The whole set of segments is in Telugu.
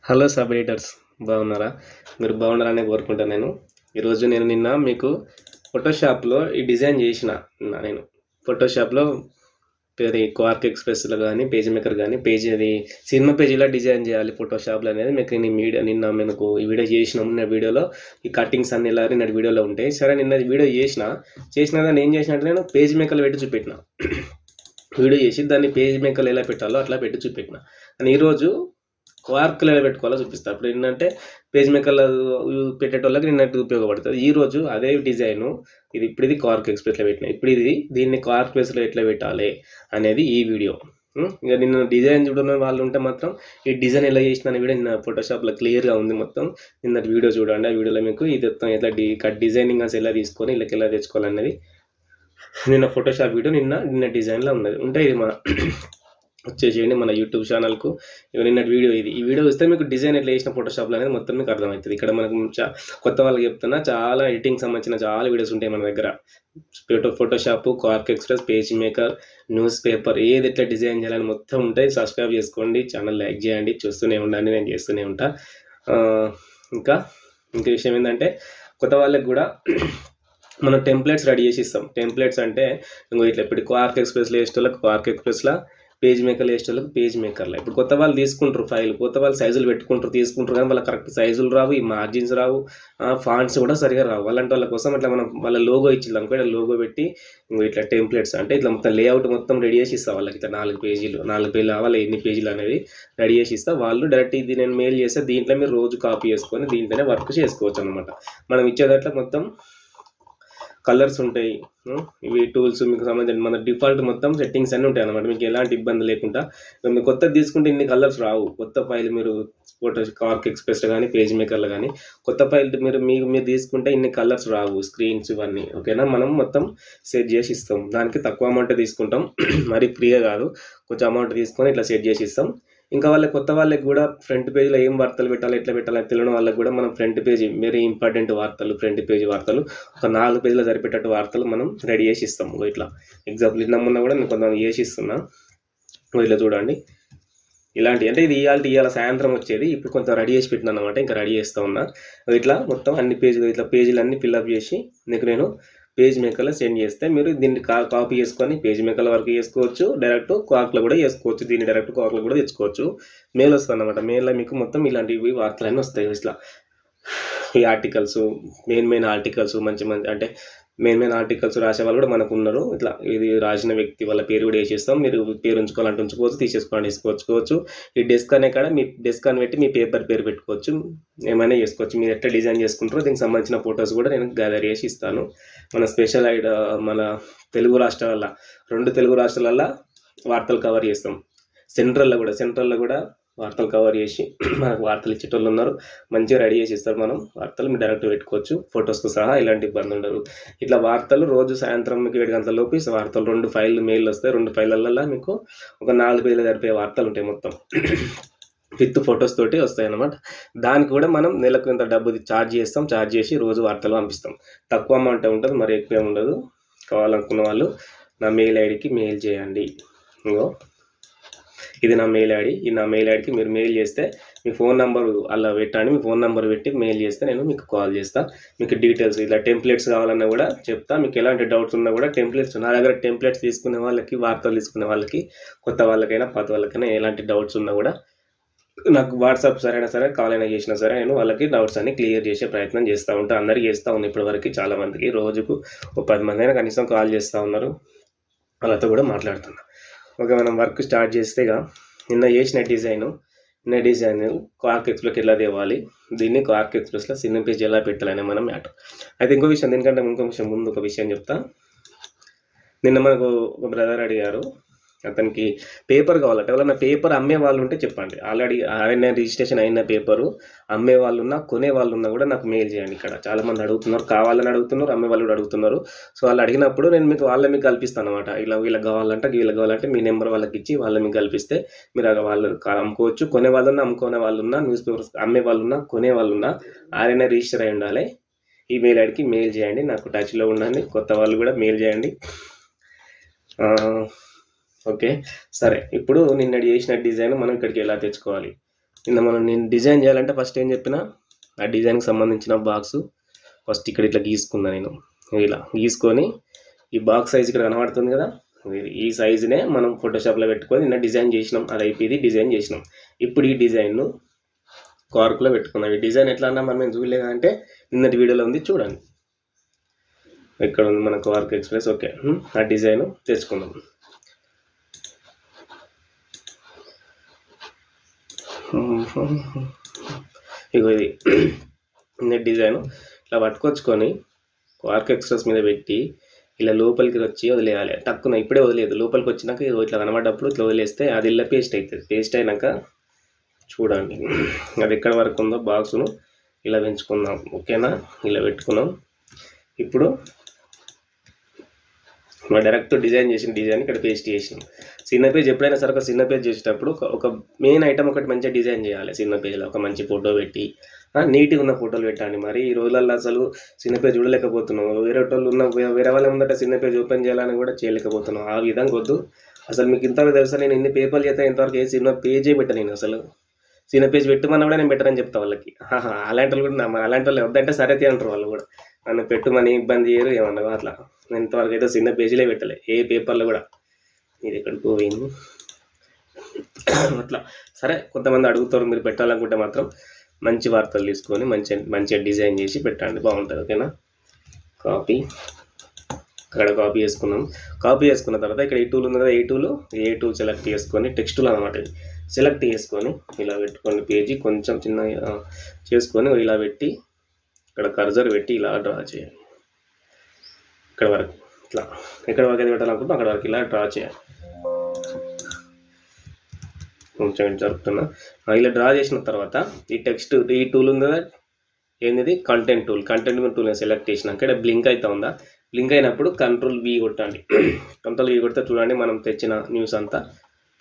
హలో సబ్ ఎడిటర్స్, బాగున్నారా? మీరు బాగుండాలని కోరుకుంటాను. ఈరోజు నిన్న మీకు ఫోటోషాప్లో ఈ డిజైన్ నేను ఫోటోషాప్లో క్వార్క్ ఎక్స్ప్రెస్లో కానీ పేజ్ మేకర్ కానీ అది సినిమా పేజీలో డిజైన్ చేయాలి ఫోటోషాప్లో అనేది మీకు నిన్న మనకు ఈ వీడియో చేసినాము. నిన్న వీడియోలో ఈ కటింగ్స్ అన్ని ఇలా నిన్న వీడియోలో ఉంటాయి. సరే, నిన్న వీడియో చేసిన దాన్ని ఏం చేసినట్టు నేను పేజ్ మేకర్లు పెట్టి చూపెట్టిన. వీడియో చేసి దాన్ని పేజ్ మేకర్లు ఎలా పెట్టాలో అట్లా పెట్టి చూపెట్టిన. అని ఈరోజు క్వార్క్లు ఎలా పెట్టుకోవాలో చూపిస్తాను. అప్పుడు ఏంటంటే పేజ్ మేకర్లు పెట్టేటోళ్ళకి నిన్నట్టు ఉపయోగపడుతుంది. ఈరోజు అదే డిజైను ఇది క్వార్క్ ఎక్స్ప్రెస్లో పెట్టిన. దీన్ని క్వార్క్ ఎక్స్ప్రెస్లో ఎట్లా పెట్టాలి అనేది ఈ వీడియో. ఇక నిన్న డిజైన్ చూడని వాళ్ళు ఉంటే మాత్రం ఈ డిజైన్ ఎలా చేసిన వీడియో నిన్న ఫోటోషాప్లో క్లియర్గా ఉంది. మొత్తం నిన్నటి వీడియో చూడండి. ఆ వీడియోలో మీకు ఇది మొత్తం ఎట్లా డిజైనింగ్ అసలు ఎలా తీసుకొని వీళ్ళకి ఎలా తెచ్చుకోవాలనేది నిన్న ఫోటోషాప్ వీడియో నిన్న డిజైన్లో ఉన్నది ఉంటే ఇది మన వచ్చేసేయండి మన యూట్యూబ్ ఛానల్కు. నిన్నటి వీడియో ఈ వీడియో వస్తే మీకు డిజైన్ ఎట్లా చేసిన ఫోటోషాప్లో అనేది మొత్తం మీకు అర్థమవుతుంది. ఇక్కడ మనకు కొత్త వాళ్ళకి చెప్తున్నా, చాలా ఎడిటింగ్ సంబంధించిన చాలా వీడియోస్ ఉంటాయి మన దగ్గర. Photoshop, Quark express, page maker, news paper, ఏది ఎట్లా డిజైన్ చేయాలని మొత్తం ఉంటాయి. సబ్స్క్రైబ్ చేసుకోండి, ఛానల్ లైక్ చేయండి, చూస్తూనే ఉండండి, నేను చేస్తూనే ఉంటా. ఇంకా విషయం ఏంటంటే కొత్త వాళ్ళకి కూడా మనం టెంప్లెట్స్ రెడీ చేసి ఇస్తాం. టెంప్లెట్స్ అంటే ఇట్లా ఇప్పుడు క్వార్క్ ఎక్స్ప్రెస్లో వేసేటోళ్ళకి క్వార్క్ ఎక్స్ప్రెస్లో, పేజ్ మేకర్లు వేసేటోళ్ళకి పేజ్ మేకర్లో. ఇప్పుడు కొత్త వాళ్ళు తీసుకుంటారు ఫైల్, కొత్త వాళ్ళు సైజులు తీసుకుంటారు కానీ వాళ్ళకి కరెక్ట్ సైజులు రావు, ఈ మార్జిన్స్ రావు, ఫాంట్స్ కూడా సరిగా రావు. అలాంటి వాళ్ళ కోసం ఇట్లా మనం వాళ్ళ లోగో ఇచ్చింది అనుకో, లోగో పెట్టి ఇట్లా టెంప్లెట్స్ అంటే ఇట్లా మొత్తం లేఅవుట్ మొత్తం రెడీ చేసి ఇస్తా వాళ్ళకి. ఇట్లా 4 పేజీలు కావాలి, ఎన్ని పేజీలు అనేది రెడీ చేసి ఇస్తా. వాళ్ళు డైరెక్ట్ ఇది నేను మెయిల్ చేస్తే దీంట్లో మీరు రోజు కాపీ చేసుకొని దీంట్లోనే వర్క్ చేసుకోవచ్చు అనమాట. మనం ఇచ్చేదట్లా మొత్తం కలర్స్ ఉంటాయి. ఇవి టూల్స్ మీకు సంబంధించిన మన డిఫాల్ట్ మొత్తం సెట్టింగ్స్ అన్నీ ఉంటాయి అన్నమాట. మీకు ఎలాంటి ఇబ్బంది లేకుండా. మీరు కొత్తది తీసుకుంటే ఇన్ని కలర్స్ రావు. కొత్త ఫైల్ మీరు క్వార్క్ ఎక్స్ప్రెస్లో కానీ పేజ్ మేకర్లో కానీ కొత్త ఫైల్ మీరు తీసుకుంటే ఇన్ని కలర్స్ రావు, స్క్రీన్స్ ఇవన్నీ. ఓకేనా? మనం మొత్తం సెట్ చేసి ఇస్తాం. దానికి తక్కువ అమౌంట్ తీసుకుంటాం, మరి ఫ్రీగా కాదు, కొంచెం అమౌంట్ తీసుకొని ఇట్లా సెట్ చేసి ఇస్తాం. ఇంకా కొత్త వాళ్ళకి కూడా ఫ్రంట్ పేజ్లో ఏం వార్తలు పెట్టాలి, ఎట్లా పెట్టాలని తెలియని వాళ్ళకి కూడా మనం ఫ్రంట్ పేజ్ వెరీ ఇంపార్టెంట్ వార్తలు, ఫ్రంట్ పేజ్ వార్తలు ఒక 4 పేజీలో సరిపెట్టేట్టు వార్తలు మనం రెడీ చేసి ఇస్తాం. ఇట్లా ఎగ్జాంపుల్ నిన్న కూడా నేను కొంత చేసి ఇస్తున్నా. ఇట్లా చూడండి. ఇలాంటి అంటే ఇది ఇవాళ సాయంత్రం వచ్చేది. ఇప్పుడు కొంత రెడీ చేసి పెట్టినా అనమాట. ఇంకా రెడీ చేస్తూ ఉన్నా. ఇట్లా మొత్తం అన్ని పేజీలు ఇట్లా పేజీలన్నీ ఫిల్అప్ చేసి నీకు నేను పేజ్ మేకర్లో సెండ్ చేస్తే మీరు దీన్ని కాపీ చేసుకొని పేజ్ మేకర్లో వర్క్ చేసుకోవచ్చు, డైరెక్ట్ క్వార్క్లో కూడా చేసుకోవచ్చు. దీన్ని డైరెక్ట్ క్వార్క్లో కూడా తెచ్చుకోవచ్చు. మెయిల్ వస్తుంది అనమాట. మెయిల్లో మీకు మొత్తం ఇలాంటివి వార్తలన్నీ వస్తాయి. ఇట్లా ఈ ఆర్టికల్స్, మెయిన్ ఆర్టికల్స్, మంచి అంటే మెయిన్ ఆర్టికల్స్ రాసే వాళ్ళు కూడా మనకు ఉన్నారు. ఇట్లా ఇది రాసిన వ్యక్తి వాళ్ళ పేరు కూడా వేసేస్తాం. మీరు పేరు ఉంచుకోవాలంటే ఉంచుకోవచ్చు, తీసుకోవచ్చు. ఈ డెస్క్ అనే కాడ మీ డెస్క్ అని పెట్టి మీ పేపర్ పేరు పెట్టుకోవచ్చు, ఏమైనా చేసుకోవచ్చు. మీరు ఎట్లా డిజైన్ చేసుకుంటారో దీనికి సంబంధించిన ఫొటోస్ కూడా నేను గ్యాదర్ చేసి ఇస్తాను. మన స్పెషల్ మన తెలుగు రాష్ట్రాల 2 తెలుగు రాష్ట్రాలల్లో వార్తలు కవర్ చేస్తాం. సెంట్రల్లో కూడా వార్తలు కవర్ చేసి మనకు వార్తలు ఇచ్చేటోళ్ళు ఉన్నారు. మంచిగా రెడీ చేసి ఇస్తారు. మనం వార్తలు మీరు డైరెక్ట్ పెట్టుకోవచ్చు, ఫొటోస్తో సహా. ఎలాంటి ఇబ్బంది ఉండదు. ఇట్లా వార్తలు రోజు సాయంత్రం మీకు 7 గంటల లోపు వార్తలు 2 ఫైళ్ళు మెయిల్ వస్తాయి. 2 ఫైళ్ళల్లో మీకు ఒక 4 పేజీలు జరిపే వార్తలు ఉంటాయి. మొత్తం విత్ ఫొటోస్ తోటి వస్తాయి అన్నమాట. దానికి కూడా మనం నెలకు ఇంత డబ్బు ఛార్జ్ చేస్తాం. ఛార్జ్ చేసి రోజు వార్తలు పంపిస్తాం. తక్కువ అమౌంట్ ఉంటుంది, మరి ఎక్కువ ఉండదు. కావాలనుకున్న వాళ్ళు నా మెయిల్ ఐడికి మెయిల్ చేయండి. ఇది నా మెయిల్ ఐడి. ఈ నా మెయిల్ ఐడికి మీరు మెయిల్ చేస్తే మీ ఫోన్ నెంబర్ అలా పెట్టండి. మీ ఫోన్ నెంబర్ పెట్టి మెయిల్ చేస్తే నేను మీకు కాల్ చేస్తాను. మీకు డీటెయిల్స్ ఇట్లా టెంప్లెట్స్ కావాలన్నా కూడా చెప్తా. మీకు ఎలాంటి డౌట్స్ ఉన్నా కూడా టెంప్లెట్స్ నా దగ్గర టెంప్లెట్స్ తీసుకునే వాళ్ళకి, వార్తలు తీసుకునే వాళ్ళకి, కొత్త వాళ్ళకైనా పాత వాళ్ళకైనా ఎలాంటి డౌట్స్ ఉన్నా కూడా నాకు వాట్సాప్ సరే కాల్ అయినా చేసినా సరే నేను వాళ్ళకి డౌట్స్ అన్ని క్లియర్ చేసే ప్రయత్నం చేస్తూ ఉంటాను. అందరికీ చేస్తూ ఉన్నాను ఇప్పటివరకు. చాలామందికి రోజుకు 10 మంది అయినా కనీసం కాల్ చేస్తూ ఉన్నారు. వాళ్ళతో కూడా మాట్లాడుతున్నా. ఓకే, మనం వర్క్ స్టార్ట్ చేస్తే నిన్న చేసిన డిజైన్ క్వార్క్ ఎక్స్ప్రెస్కి ఎలా తేవాలి, దీన్ని క్వార్క్ ఎక్స్ప్రెస్లో సినిమా పేజ్ ఎలా పెట్టాలనే మనం మ్యాటర్. అయితే ఇంకో విషయం ముందు ఒక విషయం చెప్తా. నిన్న మనకు ఒక బ్రదర్ అడిగారు, అతనికి పేపర్ కావాలంటే. ఎవరైనా పేపర్ అమ్మే వాళ్ళు ఉంటే చెప్పండి. ఆల్రెడీ ఆయన రిజిస్ట్రేషన్ అయిన పేపరు అమ్మే వాళ్ళు ఉన్నా, కొనే వాళ్ళు ఉన్నా కూడా నాకు మెయిల్ చేయండి. ఇక్కడ చాలామంది అడుగుతున్నారు, కావాలని అడుగుతున్నారు, అమ్మే వాళ్ళు కూడా అడుగుతున్నారు. సో వాళ్ళు అడిగినప్పుడు నేను మీకు మీకు కల్పిస్తాను అనమాట. వీళ్ళకి కావాలంటే మీ నెంబర్ వాళ్ళకి ఇచ్చి మీకు కల్పిస్తే మీరు వాళ్ళు అమ్ముకోవచ్చు. కొనే వాళ్ళున్నా, అమ్ముకునే వాళ్ళున్నా, న్యూస్ పేపర్స్ అమ్మే వాళ్ళున్నా, కొనే వాళ్ళున్నా ఆయన రిజిస్టర్ అయి ఉండాలి. ఈ మెయిల్ ఐడికి మెయిల్ చేయండి. నాకు టచ్లో ఉండండి. కొత్త వాళ్ళు కూడా మెయిల్ చేయండి. ఓకే, సరే. ఇప్పుడు నిన్న చేసిన డిజైన్ మనం ఇక్కడికి ఎలా తెచ్చుకోవాలి? నేను డిజైన్ చేయాలంటే ఫస్ట్ ఏం చెప్పినా ఆ డిజైన్కి సంబంధించిన బాక్స్ ఫస్ట్ ఇక్కడ ఇట్లా గీసుకున్నా. నేను ఇలా గీసుకొని ఈ బాక్స్ సైజ్ ఇక్కడ కనబడుతుంది కదా, ఈ సైజునే మనం ఫోటోషాప్లో పెట్టుకొని నిన్న డిజైన్ చేసినాం. అది అయిపోయింది, డిజైన్ చేసినాం. ఇప్పుడు ఈ డిజైన్ను కార్క్లో పెట్టుకున్నాం. ఈ డిజైన్ ఎట్లా అన్నా మనం చూడలేదంటే నిన్నటి వీడియోలో ఉంది, చూడండి. ఇక్కడ ఉంది మన కార్క్ ఎక్స్ప్రెస్. ఓకే, ఆ డిజైన్ తెచ్చుకుందాం. ఇగో ఇది నెట్ డిజైన్ ఇట్లా పట్టుకొచ్చుకొని కార్క్ ఎక్స్ప్రెస్ మీద పెట్టి ఇలా లోపలికి వచ్చి వదిలేయాలి. టక్కున ఇప్పుడే వదిలేదు, లోపలికి వచ్చినాక ఇట్లా కనబడ్డప్పుడు ఇట్లా వదిలేస్తే అది ఇలా పేస్ట్ అవుతుంది. పేస్ట్ అయినాక చూడండి అది ఎక్కడ వరకు ఉందో బాక్సును ఇలా పెంచుకుందాం. ఓకేనా, ఇలా పెట్టుకున్నాం. ఇప్పుడు డైరెక్ట్ డిజైన్ చేసిన డిజైన్ ఇక్కడ పేస్ట్ చేసినాం. చిన్న పేజ్ ఎప్పుడైనా సరే ఒక చిన్న పేజ్ చేసేటప్పుడు ఒక మెయిన్ ఐటమ్ ఒకటి మంచిగా డిజైన్ చేయాలి. చిన్న పేజ్లో ఒక మంచి ఫోటో పెట్టి నీట్గా ఉన్న ఫోటోలు పెట్టండి. మరి ఈ రోజులలో అసలు చిన్న పేజ్ చూడలేకపోతున్నాం. వేరే వాళ్ళు ఉన్న వేరే వాళ్ళ ముందట చిన్న పేజ్ ఓపెన్ చేయాలని కూడా చేయలేకపోతున్నాం. ఆ విధంగా వద్దు. అసలు మీకు ఇంతవరకు తెలుసా, నేను ఇన్ని పేపర్లు చేస్తే ఇంతవరకు ఏ చిన్న పేజే పెట్టాను. నేను అసలు చిన్న పేజ్ పెట్టుమని కూడా నేను పెట్టనని చెప్తా వాళ్ళకి. అలాంటి వాళ్ళు కూడా అలాంటి వాళ్ళు వద్దంటే సరే అంటారు వాళ్ళు కూడా. నన్ను పెట్టుమని ఇబ్బంది చేయరు ఏమన్నా. అట్లా నేను ఇంతవరకు అయితే చిన్న పేజీలే పెట్టలే ఏ పేపర్లో కూడా. ఇది ఎక్కడికి పోయింది అట్లా. సరే, కొంతమంది అడుగుతారు, మీరు పెట్టాలనుకుంటే మాత్రం మంచి వార్తలు తీసుకొని మంచిగా డిజైన్ చేసి పెట్టండి, బాగుంటుంది. ఓకేనా, కాపీ అక్కడ కాపీ చేసుకున్నాం. కాపీ చేసుకున్న తర్వాత ఇక్కడ ఈ టూల్ ఉంది కదా, ఏ టూల్ సెలెక్ట్ చేసుకొని టెక్స్ట్ టూల్ అనమాట. ఇది సెలెక్ట్ చేసుకొని ఇలా పెట్టుకోండి. పేజీ కొంచెం చిన్న చేసుకొని ఇలా పెట్టి ఇక్కడ కర్జర్ పెట్టి ఇలా డ్రా చేయాలి. ఇక్కడ వరకు ఇట్లా ఎక్కడ వరకు అయితే పెట్టాలనుకుంటున్నా అక్కడ వరకు ఇలా డ్రా చేయాలి. కొంచెం జరుపుతున్నా. ఇలా డ్రా చేసిన తర్వాత ఈ టెక్స్ట్ ఈ టూల్ ఉంది కదా, ఏంది కంటెంట్ టూల్ సెలెక్ట్ చేసినాక ఇక్కడ బ్లింక్ అవుతా ఉందా, బ్లింక్ అయినప్పుడు కంట్రోల్ V కొట్టండి. కంట్రోల్ V కొడితే చూడండి మనం తెచ్చిన న్యూస్ అంతా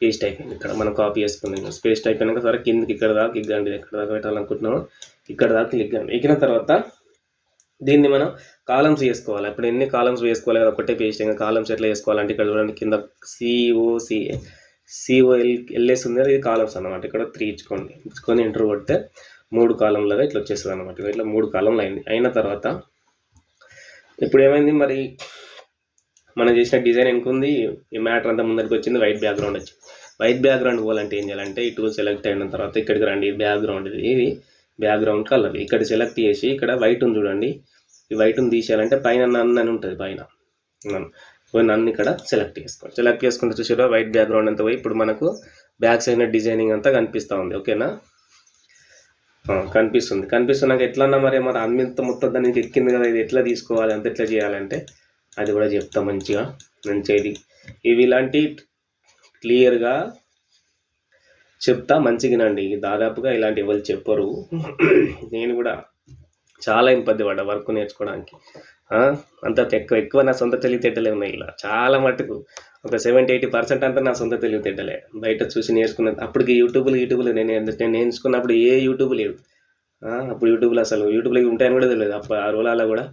పేస్ట్ అయిపోయింది. ఇక్కడ మనం కాపీ చేసుకున్న న్యూస్ పేస్ట్ అయిపోయినాక సరే కిందకి ఇక్కడ దాకా ఎగ్గండి. ఎక్కడ దాకా పెట్టాలనుకుంటున్నామో ఇక్కడ దాకా ఎగ్గండి. ఎక్కిన తర్వాత దీన్ని మనం కాలమ్స్ వేసుకోవాలి. ఇప్పుడు ఎన్ని కాలమ్స్ వేసుకోవాలి కదా, ఒకటే పేస్ట్. ఇంకా కాలమ్స్ ఎట్లా వేసుకోవాలంటే ఇక్కడ చూడండి కింద COLS ఉంది, ఇది కాలమ్స్ అన్నమాట. ఇక్కడ 3 ఇచ్చుకొని ఎంటర్ కొడితే 3 కాలంలుగా ఇట్లా వచ్చేస్తుంది అనమాట. ఇట్లా 3 కాలంలు అయింది. అయిన తర్వాత ఇప్పుడు ఏమైంది, మరి మనం చేసిన డిజైన్ ఎనుకుంది, ఈ మ్యాటర్ అంతా ముందరికి వచ్చింది, వైట్ బ్యాక్గ్రౌండ్ వచ్చింది. వైట్ బ్యాక్గ్రౌండ్ పోవాలంటే ఏం చేయాలంటే ఈ టూల్ సెలెక్ట్ అయిన తర్వాత ఇక్కడికి రండి. బ్యాక్గ్రౌండ్ ఇది బ్యాక్గ్రౌండ్ కలర్ ఇక్కడ సెలెక్ట్ చేసి ఇక్కడ వైట్ ఉంది చూడండి, ఈ వైట్ని తీసేయాలంటే పైన నన్ను అని ఉంటుంది, పైన నన్ను ఇక్కడ సెలెక్ట్ చేసుకోండి. సెలెక్ట్ చేసుకుంటే చూసారా వైట్ బ్యాక్గ్రౌండ్ అంతా పోయి ఇప్పుడు మనకు బ్యాక్ సైడ్ డిజైనింగ్ అంతా కనిపిస్తూ ఉంది. ఓకేనా, కనిపిస్తున్నాక ఎట్లన్నా మరి అంత మొత్తం దానికి ఎక్కింది కదా, ఇది ఎట్లా తీసుకోవాలి, అంత ఎట్లా చేయాలంటే అది కూడా చెప్తా మంచిగా. ఇవి ఇలాంటి క్లియర్గా చెప్తా, మంచిగానండి. దాదాపుగా ఇలాంటి ఎవరు చెప్పరు. నేను కూడా చాలా ఇబ్బంది పడ్డా వర్క్ నేర్చుకోవడానికి. అంత ఎక్కువ నా సొంత తెలివితేటలే ఉన్నాయి. ఇలా చాలా మటుకు ఒక 70-80% అంతా నా సొంత తెలివితేటలే. బయట చూసి నేర్చుకున్నది. అప్పటికి యూట్యూబ్లో నేను నేర్చుకున్నప్పుడు ఏ యూట్యూబ్ లేదు. అప్పుడు యూట్యూబ్లో అసలు యూట్యూబ్లో ఉంటాయని కూడా తెలియదు. అప్పుడు ఆ రోజులలో కూడా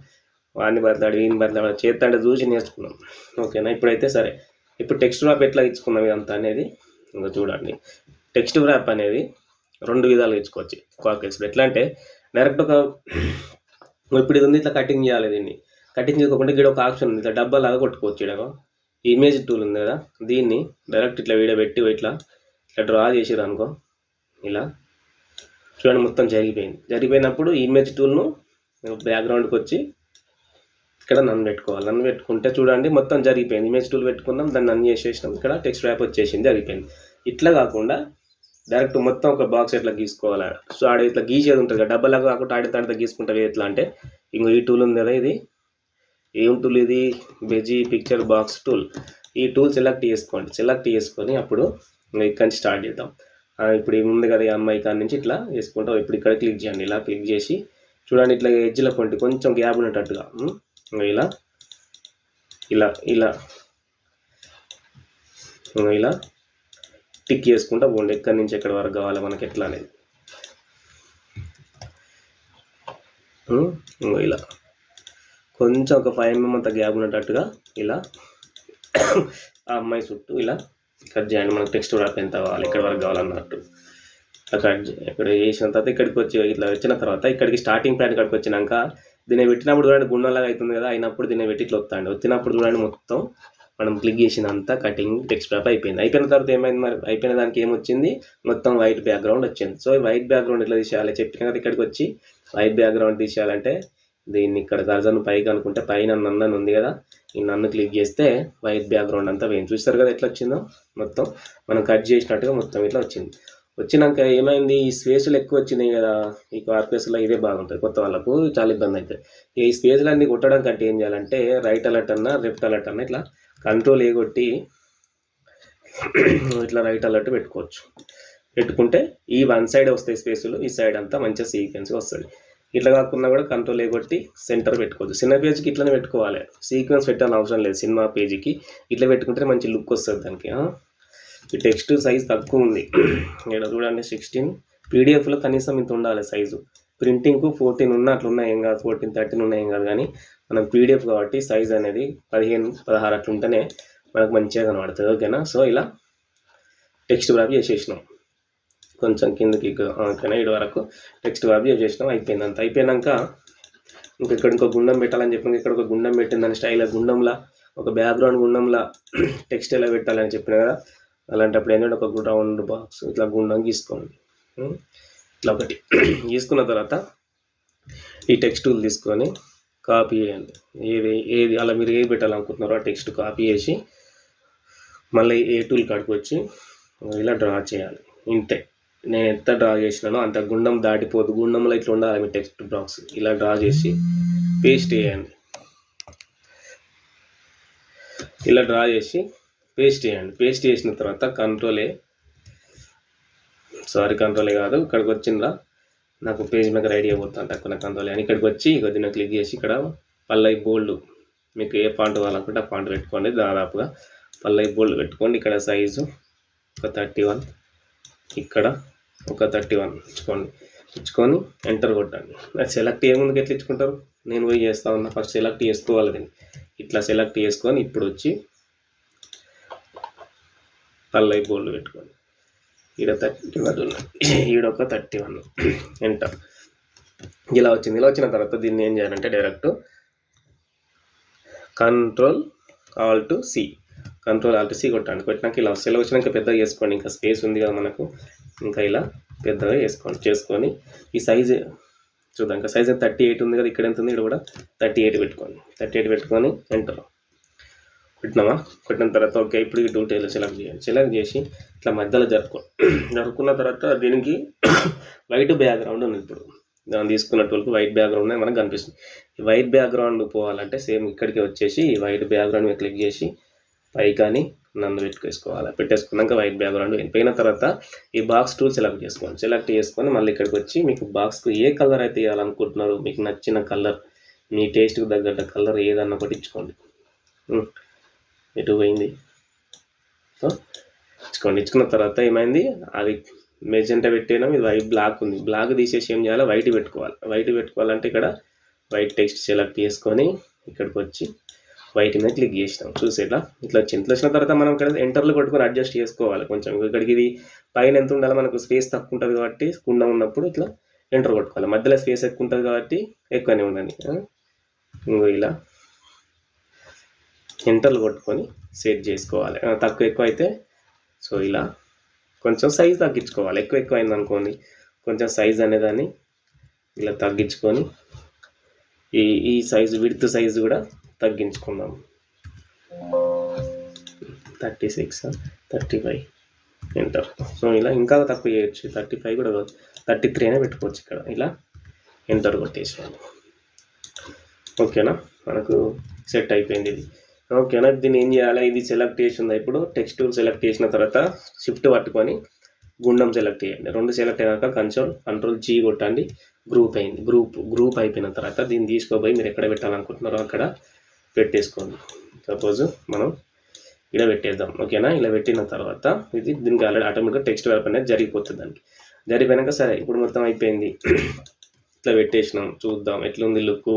వాడిని పడతాడు వీడిని పడతాడు చేస్తాడు చూసి నేర్చుకున్నాం. ఓకేనా, ఇప్పుడైతే సరే. ఇప్పుడు టెక్స్ట్ ర్యాప్ ఎట్లా ఇచ్చుకున్నాం ఇదంతా అనేది ఇంకా చూడండి. టెక్స్ట్ ర్యాప్ అనేది 2 విధాలుగా ఇచ్చుకోవచ్చు కార్క్ ఎక్స్ప్రెస్. ఎట్లా అంటే డైరెక్ట్ ఇప్పుడు ఇది ఉంది, ఇట్లా కటింగ్ చేయాలి. దీన్ని కటింగ్ చేసుకోకుండా ఇక్కడ ఒక ఆప్షన్ ఉంది, ఇట్లా డబ్బాలాగా కొట్టుకోవచ్చు. ఇక్కడ ఇమేజ్ టూల్ ఉంది కదా, దీన్ని డైరెక్ట్ ఇట్లా వీడియో పెట్టి ఇట్లా డ్రా చేసిరు అనుకో, ఇలా చూడండి మొత్తం జరిగిపోయినప్పుడు ఇమేజ్ టూల్ను బ్యాక్గ్రౌండ్కి వచ్చి ఇక్కడ నన్ను పెట్టుకోవాలి. నన్ను పెట్టుకుంటే చూడండి మొత్తం జరిగిపోయింది. ఇమేజ్ టూల్ పెట్టుకున్నాం, దాన్ని నన్ను చేసేసినాం, ఇక్కడ టెక్స్ట్ ర్యాప్ వచ్చేసింది, జరిగిపోయింది. ఇట్లా కాకుండా డైరెక్ట్ మొత్తం ఒక బాక్స్ ఎట్లా గీసుకోవాలి. సో ఆడ ఇట్లా గీసేది ఉంటుంది కదా, డబ్బలాగా కాకుండా ఆడితే గీసుకుంటారు. ఎట్లా అంటే ఇంకో ఈ టూల్ ఉంది కదా, ఇది ఏం టూల్, ఇది బెజీ పిక్చర్ బాక్స్ టూల్. ఈ టూల్ సెలెక్ట్ చేసుకొని అప్పుడు ఇక్కడ నుంచి స్టార్ట్ చేద్దాం. ఇప్పుడు ఏముంది కదా ఈ అమ్మాయి కాడ నుంచి ఇట్లా వేసుకుంటాం. ఇప్పుడు ఇక్కడ క్లిక్ చేయండి. ఇలా క్లిక్ చేసి చూడండి ఇట్లా ఎడ్జ్ల కొంటి కొంచెం గ్యాప్ ఉండేటట్టుగా ఇలా ఇలా ఇలా ఇలా టిక్ చేసుకుంటా పోండి. ఎక్కడి నుంచి ఎక్కడి వరకు కావాలి మనకి ఎట్లా అనేది. ఇలా కొంచెం ఒక 5 mm అంత గ్యాప్ ఉండేటట్టుగా ఇలా ఆ అమ్మాయి చుట్టూ ఇలా కట్ చేయండి. మనకు టెక్స్ట్ ర్యాప్ ఎంత కావాలి, ఎక్కడి వరకు కావాలన్నట్టు. అక్కడ ఇక్కడ చేసిన తర్వాత ఇక్కడికి వచ్చి ఇట్లా వచ్చిన తర్వాత ఇక్కడికి స్టార్టింగ్ పాయింట్ ఇక్కడికి వచ్చినాక దీన్ని పెట్టినప్పుడు చూడండి గుండంలాగా అవుతుంది కదా, అయినప్పుడు దీన్ని పెట్టి ఇట్లా వస్తాండి. వచ్చినప్పుడు చూడండి మొత్తం మనం క్లిక్ చేసినంత కటింగ్ టెక్స్ట్ ర్యాప్ అయిపోయింది. అయిపోయిన తర్వాత ఏమైంది మరి, అయిపోయిన దానికి ఏమొచ్చింది, మొత్తం వైట్ బ్యాక్గ్రౌండ్ వచ్చింది. సో ఈ వైట్ బ్యాక్గ్రౌండ్ ఎట్లా తీసేయాలి చెప్పిన కదా, ఇక్కడికి వచ్చి వైట్ బ్యాక్గ్రౌండ్ తీసేయాలంటే దీన్ని ఇక్కడ కర్సర్ను పైకి అనుకుంటే పైన నన్ను ఉంది కదా, ఈ నన్ను క్లిక్ చేస్తే వైట్ బ్యాక్గ్రౌండ్ అంతా వేయింది. చూస్తారు కదా ఎట్లా వచ్చిందో, మొత్తం మనం కట్ చేసినట్టుగా మొత్తం ఇట్లా వచ్చింది. వచ్చినాక ఏమైంది, ఈ స్పేస్లు ఎక్కువ వచ్చినాయి కదా, ఈ కార్పేస్లో ఇదే బాగుంటుంది, కొత్త వాళ్ళకు చాలా ఇబ్బంది అవుతుంది. ఈ స్పేస్లు అన్నీ కొట్టడం కంటే ఏం చేయాలంటే రైట్ అలర్ట్ అన్నా లెఫ్ట్ అలర్ట్ అన్నా ఇట్లా కంట్రోల్ ఏ కొట్టి ఇట్లా రైట్ అలర్ట్ పెట్టుకోవచ్చు. పెట్టుకుంటే ఈ వన్ సైడ్ వస్తాయి స్పేసులు, ఈ సైడ్ అంతా మంచిగా సీక్వెన్స్గా వస్తుంది. ఇట్లా కాకుండా కూడా కంట్రోల్ ఏ కొట్టి సెంటర్ పెట్టుకోవచ్చు. సినిమా పేజ్కి ఇట్లనే పెట్టుకోవాలి, సీక్వెన్స్ పెట్టాలని అవసరం లేదు. సినిమా పేజీకి ఇట్లా పెట్టుకుంటే మంచి లుక్ వస్తుంది దానికి. ఈ టెక్స్ట్ సైజ్ తక్కువ ఉంది ఇక్కడ చూడండి 16, పీడిఎఫ్లో కనీసం ఇంత ఉండాలి సైజు. ప్రింటింగ్కు 14 ఉన్న అట్లా ఉన్నాయి ఏం కాదు, 14, 13 ఉన్నాయి ఏం కాదు. కానీ మనం పీడిఎఫ్ కాబట్టి సైజ్ అనేది 15, 16 అట్లా ఉంటేనే మనకు మంచిగా కనబడుతుంది. ఓకేనా. సో ఇలా టెక్స్ట్ ర్యాప్ చేసేసినాం, కొంచెం కిందకి ఓకేనా, ఇటు వరకు టెక్స్ట్ ర్యాప్ చేసేసినాం. అయిపోయింది. అంత అయిపోయినాక ఇక్కడ ఇంకో గుండం పెట్టాలని చెప్పిన, ఇక్కడ ఒక గుండం పెట్టిందని స్టైల్ గుండంలా ఒక బ్యాక్గ్రౌండ్ గుండంలా టెక్స్ట్ ఎలా పెట్టాలని చెప్పిన కదా. అలాంటప్పుడు ఏంటంటే ఒక రౌండ్ బాక్స్ ఇట్లా గుండం గీసుకోండి. ఇట్లా ఒకటి గీసుకున్న తర్వాత ఈ టెక్స్ట్ టూల్ తీసుకొని కాపీ చేయండి. ఏది అలా మీరు ఏది పెట్టాలనుకుంటున్నారో ఆ టెక్స్ట్ కాపీ చేసి మళ్ళీ ఏ టూల్ కాడికి వచ్చి ఇలా డ్రా చేయాలి. ఇంతే, నేను ఎంత డ్రా చేసినానో అంత గుండం దాటిపోదు, గుండంలో ఇట్లా ఉండాలి మీ టెక్స్ట్ బాక్స్. ఇలా డ్రా చేసి పేస్ట్ చేయండి. ఇలా డ్రా చేసి పేస్ట్ చేయండి. పేస్ట్ చేసిన తర్వాత కంట్రోలే కాదు, ఇక్కడికి వచ్చిందా నాకు పేజ్ మేకర్ ఐడియా పోతాను తక్కువ కంట్రోలే అని ఇక్కడికి వచ్చి కొద్దిగా క్లిక్ చేసి ఇక్కడ పల్లై బోల్డ్ మీకు ఏ ఫాంట్ కావాలనుకుంటే ఆ ఫాంట్ పెట్టుకోండి. దాదాపుగా పల్లై బోల్డ్ పెట్టుకోండి. ఇక్కడ సైజు ఒక 31, ఇక్కడ ఒక 31 ఇచ్చుకొని ఎంటర్ కొట్టండి. అది సెలెక్ట్ ముందుకు ఎట్లా ఇచ్చుకుంటారు, నేను పోయి చేస్తా ఉన్నా. ఫస్ట్ సెలెక్ట్ చేసుకోవాలి దీన్ని. ఇట్లా సెలెక్ట్ చేసుకొని ఇప్పుడు వచ్చి పల్లై బోల్డ్ పెట్టుకోండి. ఈడ 31, ఈడొక 31 ఎంటర్. ఇలా వచ్చింది. ఇలా వచ్చిన తర్వాత దీన్ని ఏం చేయాలంటే డైరెక్ట్ కంట్రోల్ ఆల్ట్ సి కొట్టండి. కొట్టినాక ఇలా వస్తే ఇలా వచ్చినాక పెద్దగా చేసుకోండి. ఇంకా స్పేస్ ఉంది కదా మనకు, ఇంకా ఇలా పెద్దగా చేసుకొని ఈ సైజు చూద్దాం. ఇంకా సైజ్ 38 ఉంది కదా, ఇక్కడ ఎంత ఉంది, ఇక్కడ కూడా 38 పెట్టుకోండి. 38 పెట్టుకొని ఎంటర్ పెట్టినామా. పెట్టిన తర్వాత ఓకే, ఇప్పుడు ఈ టూల్ సెలెక్ట్ చేయండి. సెలెక్ట్ చేసి ఇట్లా మధ్యలో జరుపుకున్న తర్వాత దీనికి వైట్ బ్యాక్గ్రౌండ్ ఉంది. ఇప్పుడు దాన్ని తీసుకున్న టూల్కి వైట్ బ్యాక్గ్రౌండ్ మనకు కనిపిస్తుంది. ఈ వైట్ బ్యాక్గ్రౌండ్ పోవాలంటే సేమ్ ఇక్కడికి వచ్చేసి ఈ వైట్ బ్యాక్గ్రౌండ్ మీద క్లిక్ చేసి పై కానీ నన్ను పెట్టుకోవాలి. పెట్టేసుకున్నాక వైట్ బ్యాక్గ్రౌండ్ పోయిన తర్వాత ఈ బాక్స్ టూల్ సెలెక్ట్ చేసుకోండి. సెలెక్ట్ చేసుకొని మళ్ళీ ఇక్కడికి వచ్చి మీకు బాక్స్కు ఏ కలర్ అయితే వేయాలనుకుంటున్నారో మీకు నచ్చిన కలర్, మీ టేస్ట్కి తగ్గట్టు కలర్ ఏదన్నా ఒకటి ఇచ్చుకోండి. ఎటు పోయింది, సో ఇచ్చుకున్న తర్వాత ఏమైంది, అది మెజెంటా పెట్టినాం, ఇది వైట్ బ్లాక్ ఉంది. బ్లాక్ తీసేసి ఏం చేయాలి, వైట్ పెట్టుకోవాలి. వైట్ పెట్టుకోవాలంటే ఇక్కడ వైట్ టెక్స్ట్ సెలెక్ట్ చేసుకొని ఇక్కడికి వచ్చి వైట్ మీద క్లిక్ చేసినాం. చూసేలా ఇట్లా వచ్చింది. ఇట్లా వచ్చిన తర్వాత మనం ఇక్కడ ఎంటర్లు కొట్టుకొని అడ్జస్ట్ చేసుకోవాలి కొంచెం. ఇక్కడికి ఇది పైన ఎంత ఉండాలి, మనకు స్పేస్ తక్కువ ఉంటుంది కాబట్టి కుండ ఉన్నప్పుడు ఇట్లా ఎంటర్ కొట్టుకోవాలి. మధ్యలో స్పేస్ ఎక్కువ ఉంటుంది కాబట్టి ఎక్కువనే ఉండండి. ఇంకో ఇలా ఎంటర్లు కొట్టుకొని సెట్ చేసుకోవాలి. తక్కువ ఎక్కువ అయితే సో ఇలా కొంచెం సైజ్ తగ్గించుకోవాలి. ఎక్కువ అయింది అనుకోండి, కొంచెం సైజ్ అనేదాన్ని ఇలా తగ్గించుకొని ఈ సైజు విడ్త్ సైజు కూడా తగ్గించుకుందాం. 36, 35 ఎంటర్. సో ఇలా ఇంకా తక్కువ చేయొచ్చు, 35 కూడా 33 అయినా పెట్టుకోవచ్చు. ఇక్కడ ఇలా ఎంటర్ కొట్టేసుకోండి. ఓకేనా, మనకు సెట్ అయిపోయింది ఇది. ఓకేనా, దీన్ని ఏం చేయాలి, ఇది సెలెక్ట్ చేసిందా. ఇప్పుడు టెక్స్ట్ టూల్ సెలెక్ట్ చేసిన తర్వాత షిఫ్ట్ పట్టుకొని గుండం సెలెక్ట్ చేయండి. 2 సెలెక్ట్ అయినాక కంట్రోల్ G కొట్టండి. గ్రూప్ అయింది. గ్రూప్ అయిపోయిన తర్వాత దీన్ని తీసుకోపోయి మీరు ఎక్కడ పెట్టాలనుకుంటున్నారో అక్కడ పెట్టేసుకోండి. సపోజ్ మనం ఇలా పెట్టేద్దాం. ఓకేనా, ఇలా పెట్టిన తర్వాత ఇది దీనికి ఆల్రెడీ ఆటోమేటిక్గా టెక్స్ట్ వర్క్ అనేది జరిగిపోతుంది. దానికి జరిగిపోయాక సరే ఇప్పుడు మొత్తం అయిపోయింది. ఇట్లా పెట్టేసినాం, చూద్దాం ఎట్లుంది లుక్,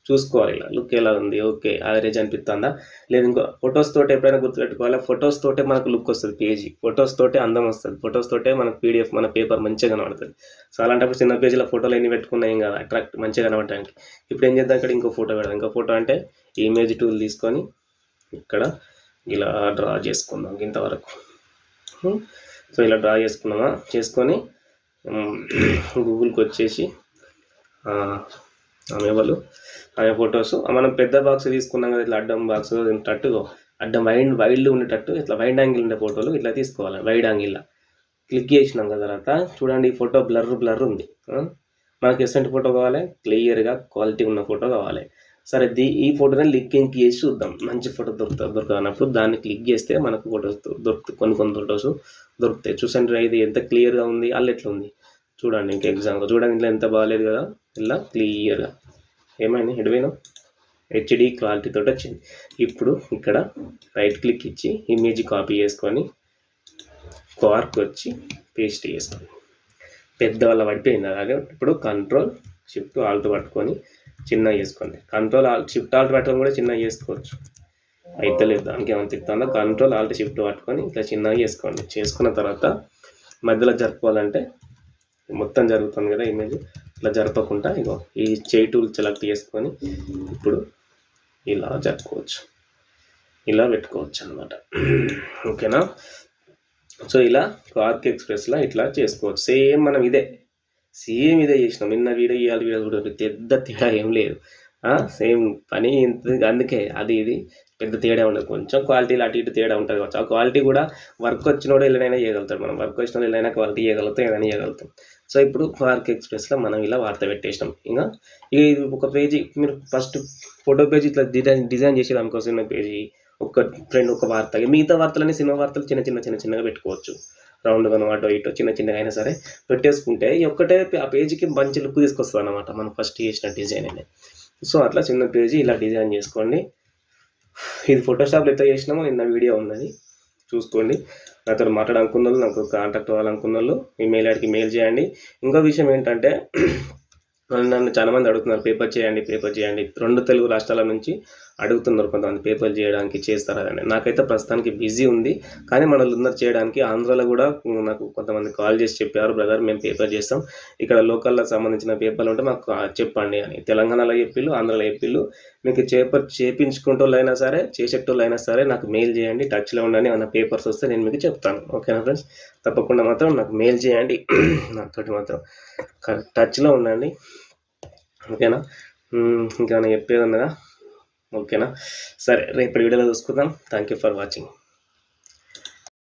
చూసుకోవాలి. ఇలా లుక్ ఎలా ఉంది, ఓకే యావరేజ్ అనిపిస్తుందా లేదు. ఇంకో ఫొటోస్ తోటి ఎప్పుడైనా గుర్తుపెట్టుకోవాలి, ఫొటోస్ తోటే మనకు లుక్ వస్తుంది, పేజీ ఫొటోస్ తోటే అందం వస్తుంది, ఫొటోస్ తోటే మనకు పీడిఎఫ్ మన పేపర్ మంచిగా కనబడుతుంది. సో అలాంటప్పుడు చిన్న పేజీలో ఫోటోలు ఎన్ని పెట్టుకున్నాయి కదా అట్రాక్ట్ మంచిగా కనబడటానికి. ఇప్పుడు ఏం చేద్దాం, ఇక్కడ ఇంకో ఫోటో పెడదాం. ఇంకో ఫోటో అంటే ఇమేజ్ టూల్ తీసుకొని ఇక్కడ ఇలా డ్రా చేసుకుందాం ఇంతవరకు. సో ఇలా డ్రా చేసుకున్నామా, చేసుకొని గూగుల్కి వచ్చేసి ఆమె ఫొటోస్ మనం పెద్ద బాక్స్ తీసుకున్నాం కదా, ఇట్లా అడ్డం బాక్స్ ఉండేటట్టు, అడ్డం వైడ్ ఉండేటట్టు ఇట్లా వైడ్ యాంగిల్ ఉండే ఫోటోలు ఇట్లా తీసుకోవాలి. వైడ్ యాంగిల్లో క్లిక్ చేసినాం కదా తర్వాత చూడండి, ఈ ఫోటో బ్లర్ ఉంది. మనకి ఎసెంట్ ఫోటో కావాలి, క్లియర్గా క్వాలిటీ ఉన్న ఫోటో కావాలి. సరే ఈ ఫోటోని లింక్ చేసి చూద్దాం, మంచి ఫోటో దొరకనప్పుడు దాన్ని క్లిక్ చేస్తే మనకు ఫోటోస్ దొరుకుతాయి, కొన్ని ఫోటోస్ దొరుకుతాయి. చూసండి ఇది ఎంత క్లియర్గా ఉంది, అల్ల ఎట్లా ఉంది చూడండి. ఇంకా ఎగ్జాంపుల్ చూడండి, ఇట్లా ఎంత బాగాలేదు కదా, ఇలా క్లియర్గా ఏమైంది హెడ్వైనా హెచ్డి క్వాలిటీ తోటి వచ్చింది. ఇప్పుడు ఇక్కడ రైట్ క్లిక్ ఇచ్చి ఇమేజ్ కాపీ చేసుకొని కార్క్ వచ్చి పేస్ట్ చేసుకోండి. పెద్దవాళ్ళ పడిపోయింది అలాగే. ఇప్పుడు కంట్రోల్ షిఫ్ట్ ఆల్ట్ పట్టుకొని చిన్నగా చేసుకోండి. కంట్రోల్ షిఫ్ట్ ఆల్ట్ పట్టుకొని కూడా చిన్నగా చేసుకోవచ్చు, అయితే లేదు దానికి ఏమైనా తిప్పుతుందో. కంట్రోల్ ఆల్ట్ షిఫ్ట్ పట్టుకొని ఇట్లా చిన్నగా చేసుకోండి. చేసుకున్న తర్వాత మధ్యలో జరుపుకోవాలంటే మొత్తం జరుగుతుంది కదా ఇమేజ్, ఇట్లా జరపకుండా ఇగో ఈ చేయి టూల్ సెలెక్ట్ చేసుకొని ఇప్పుడు ఇలా జరుపుకోవచ్చు, ఇలా పెట్టుకోవచ్చు అన్నమాట. ఓకేనా. సో ఇలా కార్క్ ఎక్స్ప్రెస్లో ఇట్లా చేసుకోవచ్చు. సేమ్ మనం ఇదే చేసినాం, నిన్న వీడియో ఇవాళ వీడియో కూడా పెద్ద తేడా ఏం లేదు, సేమ్ పని. అందుకే అది ఇది పెద్ద తేడా ఉండదు, కొంచెం క్వాలిటీలో అటు ఇటు తేడా ఉంటుంది కావచ్చు. ఆ క్వాలిటీ కూడా వర్క్ వచ్చినోడు ఏదైనా చేయగలుగుతాడు, మనం వర్క్ వచ్చిన ఏదైనా క్వాలిటీ చేయగలుగుతాం, ఏదైనా చేయగలుగుతాం. సో ఇప్పుడు కార్క్ ఎక్స్ప్రెస్లో మనం ఇలా వార్త పెట్టేసినాం. ఇంకా ఇది ఒక పేజీ మీరు ఫస్ట్ ఫోటో పేజీ ఇట్లా డిజైన్ చేసి దానికోసం చిన్న పేజీ ఒక ఒక వార్త, మిగతా వార్తలన్నీ సినిమా వార్తలు చిన్నగా పెట్టుకోవచ్చు. రౌండ్గా అటో ఇటో చిన్నగా అయినా సరే పెట్టేసుకుంటే ఈ ఒక్కటే ఆ పేజీకి మంచి లుక్ తీసుకొస్తుంది అన్నమాట, మనం ఫస్ట్ చేసిన డిజైన్ అనేది. సో అట్లా చిన్న పేజీ ఇలా డిజైన్ చేసుకోండి. ఇది ఫోటోషాప్లో ఎట్లా చేసినామో నిన్న వీడియో ఉన్నది, చూసుకోండి. నాతో మాట్లాడాలనుకున్న వాళ్ళు, నాకు కాంటాక్ట్ అవ్వాలనుకున్న వాళ్ళు ఈమెయిల్ ఐడికి మెయిల్ చేయండి. ఇంకో విషయం ఏంటంటే నన్ను చాలామంది అడుగుతున్నారు పేపర్ చేయండి 2 తెలుగు రాష్ట్రాల నుంచి అడుగుతున్నారు కొంతమంది పేపర్ చేయడానికి, చేస్తారా అని. నాకైతే ప్రస్తుతానికి బిజీ ఉంది, కానీ మన వాళ్ళు చేయడానికి. ఆంధ్రాలో కూడా నాకు కొంతమంది కాల్ చేసి చెప్పారు, బ్రదర్ మేము పేపర్ చేస్తాం, ఇక్కడ లోకల్లో సంబంధించిన పేపర్లు ఉంటే మాకు చెప్పండి అని. తెలంగాణలో చెప్పిళ్ళు, ఆంధ్రాలో చెప్పిళ్ళు. మీకు చేపించుకుంటోళ్ళు అయినా సరే చేసేటోళ్ళు అయినా సరే నాకు మెయిల్ చేయండి, టచ్లో ఉండండి. ఏమైనా పేపర్స్ వస్తే నేను మీకు చెప్తాను. ఓకేనా ఫ్రెండ్స్, తప్పకుండా మాత్రం నాకు మెయిల్ చేయండి, నాతోటి మాత్రం టచ్లో ఉండండి. ఓకేనా. ఇంకా నేను చెప్పేది ఉన్నదా? ఓకేనా. సరే రేపటి వీడియోలో చూసుకుందాం. Thank you for watching.